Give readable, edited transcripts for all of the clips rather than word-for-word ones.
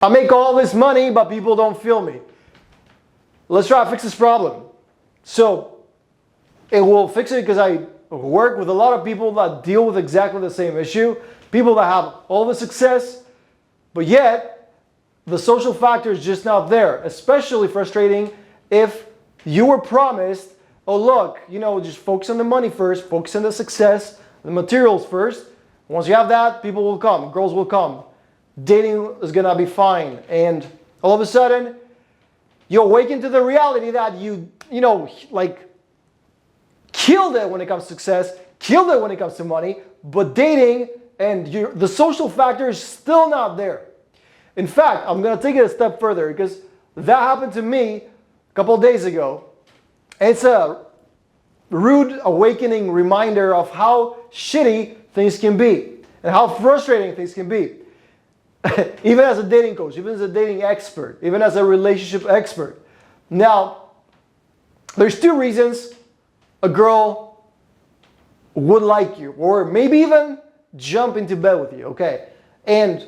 I make all this money, but people don't feel me. Let's try to fix this problem. So it will fix it because I work with a lot of people that deal with exactly the same issue. People that have all the success, but yet the social factor is just not there. Especially frustrating if you were promised, oh look, just focus on the money first, focus on the success, the materials first. Once you have that, people will come, girls will come. Dating is gonna be fine. And all of a sudden, you awaken to the reality that you killed it when it comes to success, killed it when it comes to money, but dating and the social factor is still not there. In fact, I'm gonna take it a step further because that happened to me a couple of days ago. And it's a rude awakening reminder of how shitty things can be and how frustrating things can be. Even as a dating coach, even as a dating expert, even as a relationship expert. Now, there's two reasons a girl would like you, or maybe even jump into bed with you, okay? And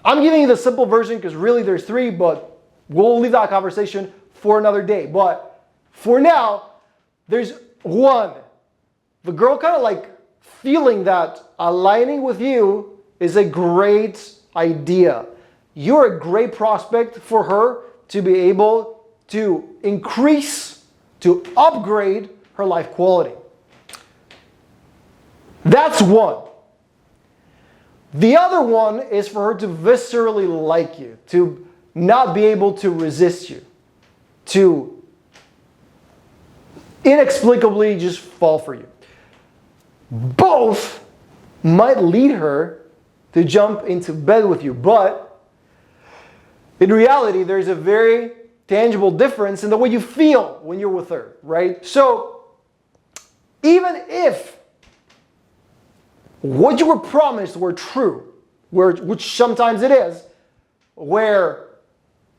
I'm giving you the simple version because really there's three, but we'll leave that conversation for another day. But for now, there's one. The girl kind of like feeling that aligning with you is a great idea. You're a great prospect for her to be able to increase, to upgrade her life quality. That's one. The other one is for her to viscerally like you, to not be able to resist you, to inexplicably just fall for you. Both might lead her to jump into bed with you, but in reality, there's a very tangible difference in the way you feel when you're with her, right? So even if what you were promised were true, which sometimes it is, where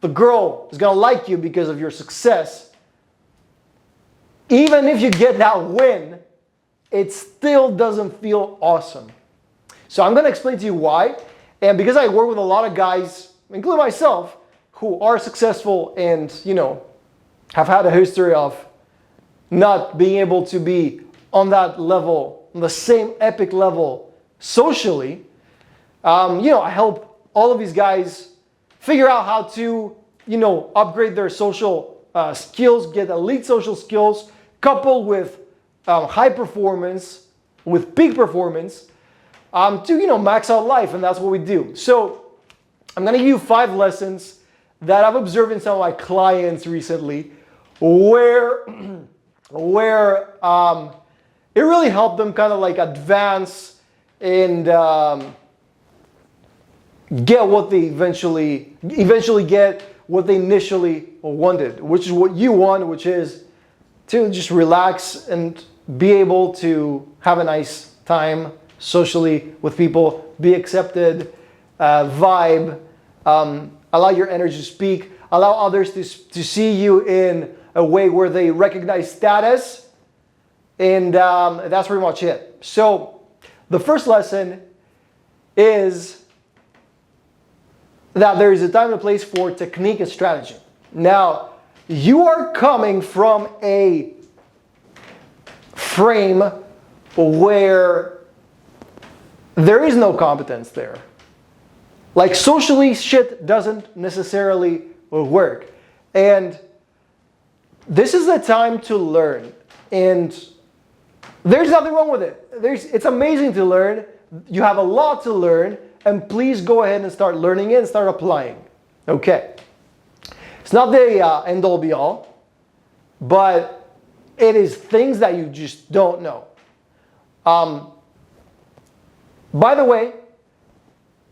the girl is gonna like you because of your success, even if you get that win, it still doesn't feel awesome. So I'm gonna explain to you why. And because I work with a lot of guys, including myself, who are successful and, have had a history of not being able to be on that level, on the same epic level socially, I help all of these guys figure out how to, upgrade their social skills, get elite social skills, coupled with high performance, with peak performance, to, max out life, and that's what we do. So I'm gonna give you 5 lessons that I've observed in some of my clients recently where it really helped them kind of like advance and get what they eventually get what they initially wanted, which is what you want, which is to just relax and be able to have a nice time socially with people, be accepted, vibe, allow your energy to speak, allow others to see you in a way where they recognize status, and that's pretty much it. So the first lesson is that there is a time and a place for technique and strategy. Now, you are coming from a frame where there is no competence there. Like socially, shit doesn't necessarily work. And this is the time to learn. And there's nothing wrong with it. It's amazing to learn. You have a lot to learn. And please go ahead and start learning it and start applying. Okay. It's not the end all be all, but it is things that you just don't know. By the way,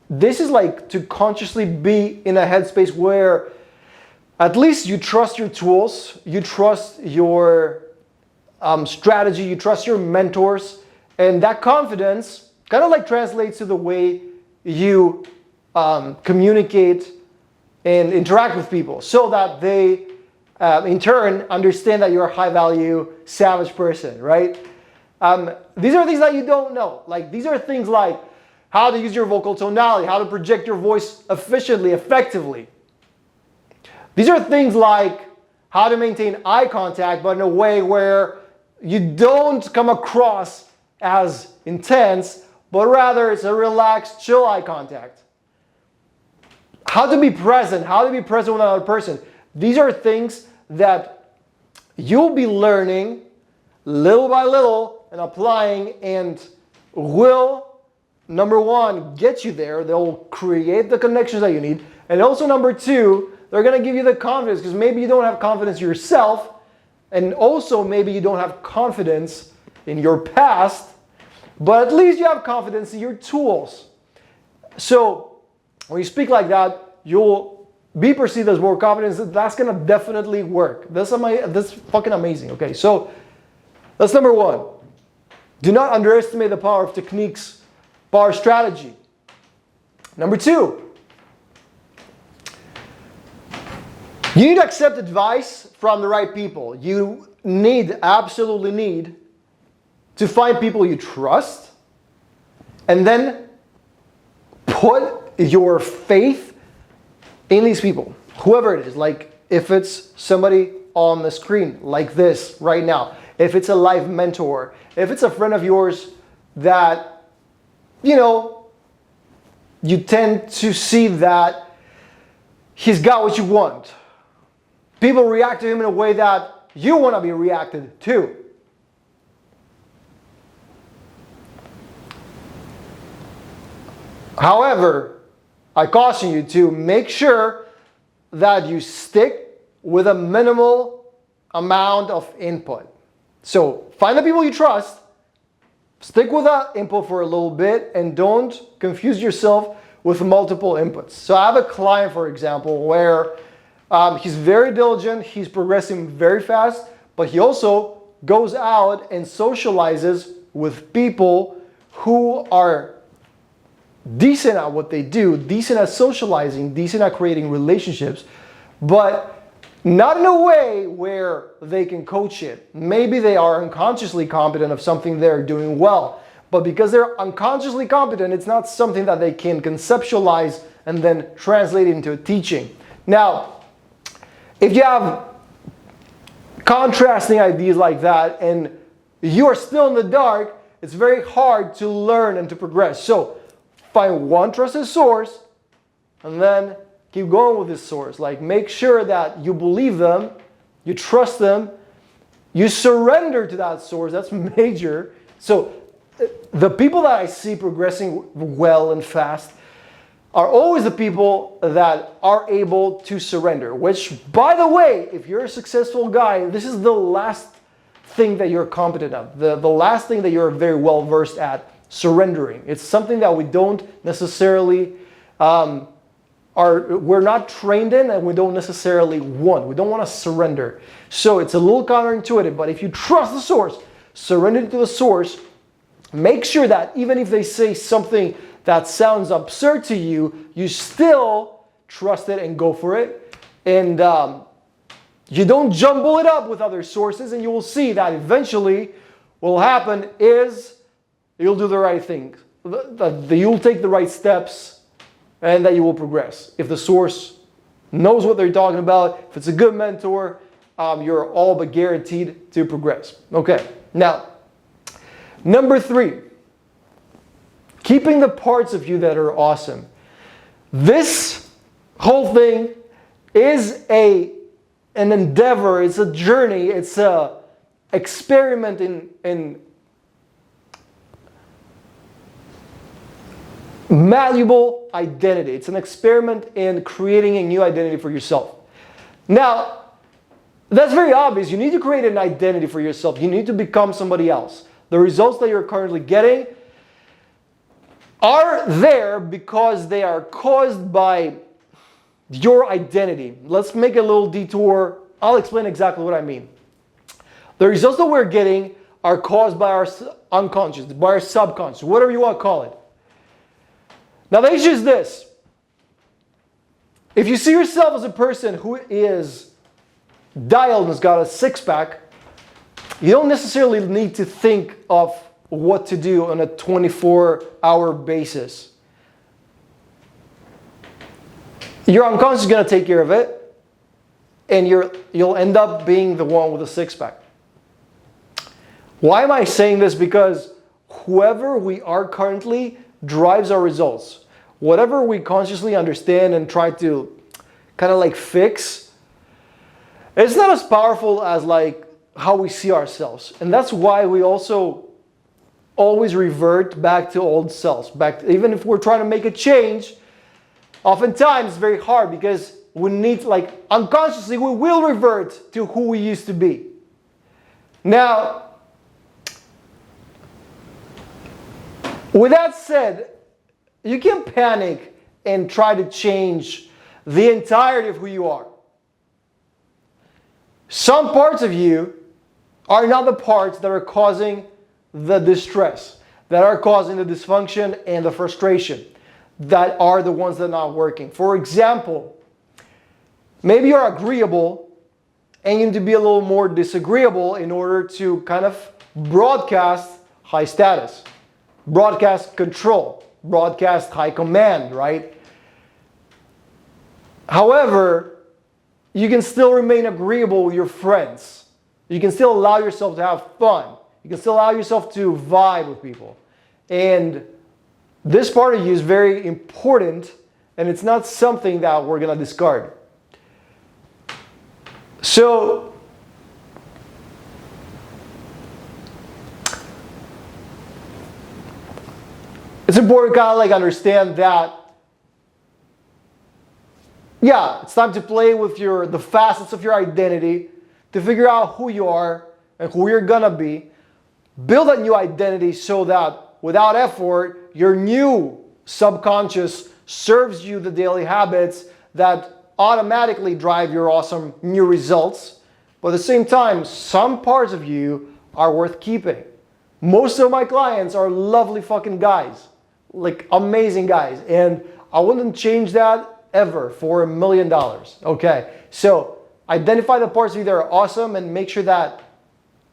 this is like to consciously be in a headspace where at least you trust your tools, you trust your strategy, you trust your mentors, and that confidence kind of like translates to the way you communicate and interact with people so that they in turn understand that you're a high value savage person, right? These are things that you don't know. Like these are things like how to use your vocal tonality, how to project your voice efficiently, effectively. These are things like how to maintain eye contact, but in a way where you don't come across as intense, but rather it's a relaxed, chill eye contact. How to be present with another person. These are things that you'll be learning little by little and applying, and will, number one, get you there. They'll create the connections that you need. And also, number two, they're going to give you the confidence, because maybe you don't have confidence yourself, and also maybe you don't have confidence in your past, but at least you have confidence in your tools. So when you speak like that, you'll be perceived as more confident. That's going to definitely work. That's fucking amazing. Okay, so that's number one. Do not underestimate the power of techniques, power strategy. Number two, you need to accept advice from the right people. You absolutely need to find people you trust, and then put your faith in these people, whoever it is. Like if it's somebody on the screen like this right now, if it's a live mentor, if it's a friend of yours that, you tend to see that he's got what you want. People react to him in a way that you want to be reacted to. However, I caution you to make sure that you stick with a minimal amount of input. So find the people you trust, stick with that input for a little bit, and don't confuse yourself with multiple inputs. So I have a client, for example, where he's very diligent, he's progressing very fast, but he also goes out and socializes with people who are decent at what they do, decent at socializing, decent at creating relationships, but not in a way where they can coach it. Maybe they are unconsciously competent of something they're doing well, but because they're unconsciously competent, it's not something that they can conceptualize and then translate into a teaching. Now, if you have contrasting ideas like that and you are still in the dark, it's very hard to learn and to progress. So find one trusted source and then keep going with this source. Like, make sure that you believe them, you trust them, you surrender to that source. That's major. So the people that I see progressing well and fast are always the people that are able to surrender. Which, by the way, if you're a successful guy, this is the last thing that you're competent at. The last thing that you're very well versed at, surrendering. It's something that we don't necessarily we're not trained in, and we don't necessarily want. We don't want to surrender. So it's a little counterintuitive, but if you trust the source, surrender to the source, make sure that even if they say something that sounds absurd to you, you still trust it and go for it. And you don't jumble it up with other sources, and you will see that eventually what will happen is you'll do the right thing. You'll take the right steps, and that you will progress. If the source knows what they're talking about, if it's a good mentor, you're all but guaranteed to progress. Okay, now, number 3. Keeping the parts of you that are awesome. This whole thing is an endeavor, it's a journey, it's an experiment in malleable identity. It's an experiment in creating a new identity for yourself. Now, that's very obvious. You need to create an identity for yourself. You need to become somebody else. The results that you're currently getting are there because they are caused by your identity. Let's make a little detour. I'll explain exactly what I mean. The results that we're getting are caused by our unconscious, by our subconscious, whatever you want to call it. Now the issue is this. If you see yourself as a person who is dialed and has got a six-pack, you don't necessarily need to think of what to do on a 24-hour basis. Your unconscious is going to take care of it, and you'll end up being the one with a six-pack. Why am I saying this? Because whoever we are currently drives our results. Whatever we consciously understand and try to kind of like fix, it's not as powerful as like how we see ourselves. And that's why we also always revert back to old selves. Even if we're trying to make a change, oftentimes it's very hard because we need, like, unconsciously we will revert to who we used to be. Now, with that said, you can't panic and try to change the entirety of who you are. Some parts of you are not the parts that are causing the distress, that are causing the dysfunction and the frustration, that are the ones that are not working. For example, maybe you're agreeable and you need to be a little more disagreeable in order to kind of broadcast high status, broadcast control, broadcast high command, right? However, you can still remain agreeable with your friends. You can still allow yourself to have fun. You can still allow yourself to vibe with people. And this part of you is very important, and it's not something that we're going to discard. So, it's important to kind of like understand that, yeah, it's time to play with the facets of your identity, to figure out who you are and who you're gonna be. Build a new identity so that without effort, your new subconscious serves you the daily habits that automatically drive your awesome new results. But at the same time, some parts of you are worth keeping. Most of my clients are lovely fucking guys, like amazing guys, and I wouldn't change that ever for $1 million. Okay, so identify the parts of you that are awesome and make sure that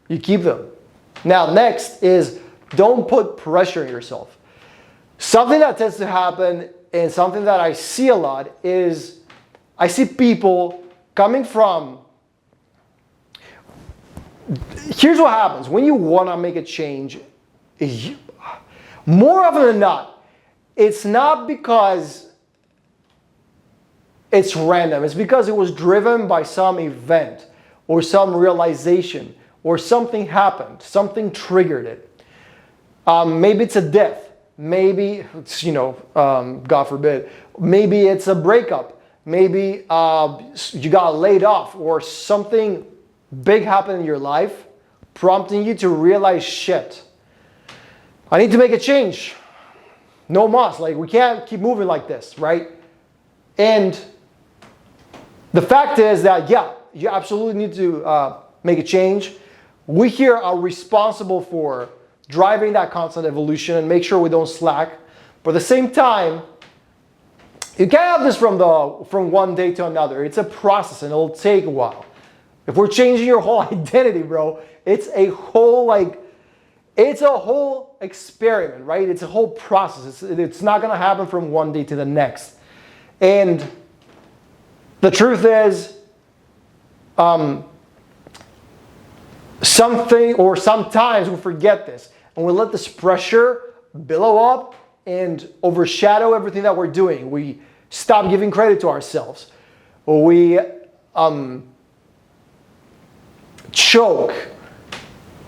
you keep them. Now, next is don't put pressure on yourself. Something that tends to happen and something that I see a lot is I see people coming from. Here's what happens when you want to make a change. More often than not, it's not because it's random. It's because it was driven by some event or some realization or something happened, something triggered it. Maybe it's a death. Maybe it's, God forbid, maybe it's a breakup. Maybe you got laid off or something big happened in your life, prompting you to realize, shit, I need to make a change. No mas, like we can't keep moving like this, right? And the fact is that, yeah, you absolutely need to make a change. We here are responsible for driving that constant evolution and make sure we don't slack. But at the same time, you can't have this from one day to another. It's a process and it'll take a while. If we're changing your whole identity, bro, it's a whole experiment, right? It's a whole process. It's not gonna happen from one day to the next. And the truth is, sometimes we forget this and we let this pressure billow up and overshadow everything that we're doing. We stop giving credit to ourselves. We choke.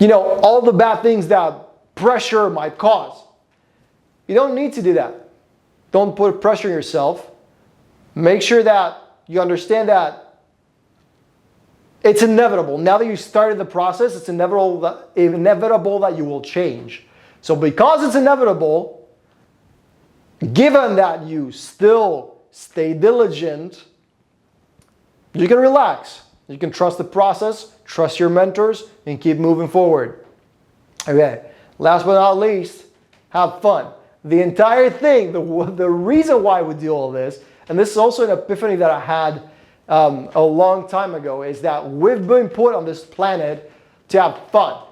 All the bad things that pressure might cause. You don't need to do that. Don't put pressure on yourself. Make sure that you understand that it's inevitable. Now that you started the process, it's inevitable that you will change. So because it's inevitable, given that you still stay diligent, you can relax. You can trust the process, trust your mentors, and keep moving forward. Okay, last but not least, have fun. The entire thing, the reason why we do all this, and this is also an epiphany that I had a long time ago, is that we've been put on this planet to have fun.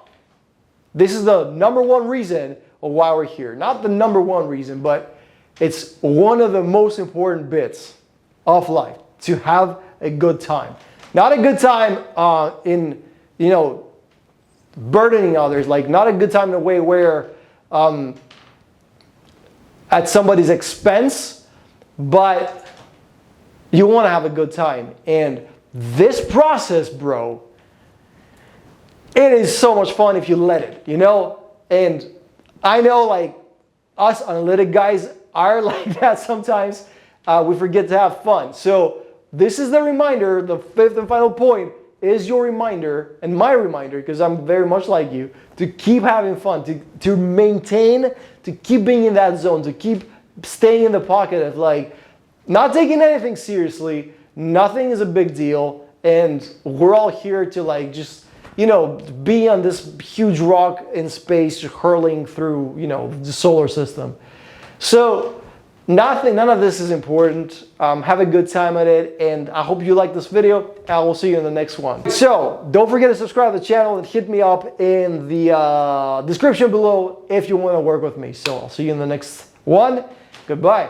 This is the number one reason of why we're here. Not the number one reason, but it's one of the most important bits of life, to have a good time. Not a good time in, you know, burdening others, like not a good time in a way where at somebody's expense, but you want to have a good time. And this process, bro, it is so much fun if you let it, you know? And I know, like, us analytic guys are like that sometimes. We forget to have fun. So this is the reminder. The fifth and final point is your reminder, and my reminder, because I'm very much like you, to keep having fun, to maintain, to keep being in that zone, to keep staying in the pocket of, like, not taking anything seriously. Nothing is a big deal, and we're all here to, like, just, you know, be on this huge rock in space hurling through, you know, the solar system. So none of this is important. Have a good time at it, and I hope you like this video. I will see you in the next one. So don't forget to subscribe to the channel and hit me up in the description below if you want to work with me. So I'll see you in the next one. Goodbye.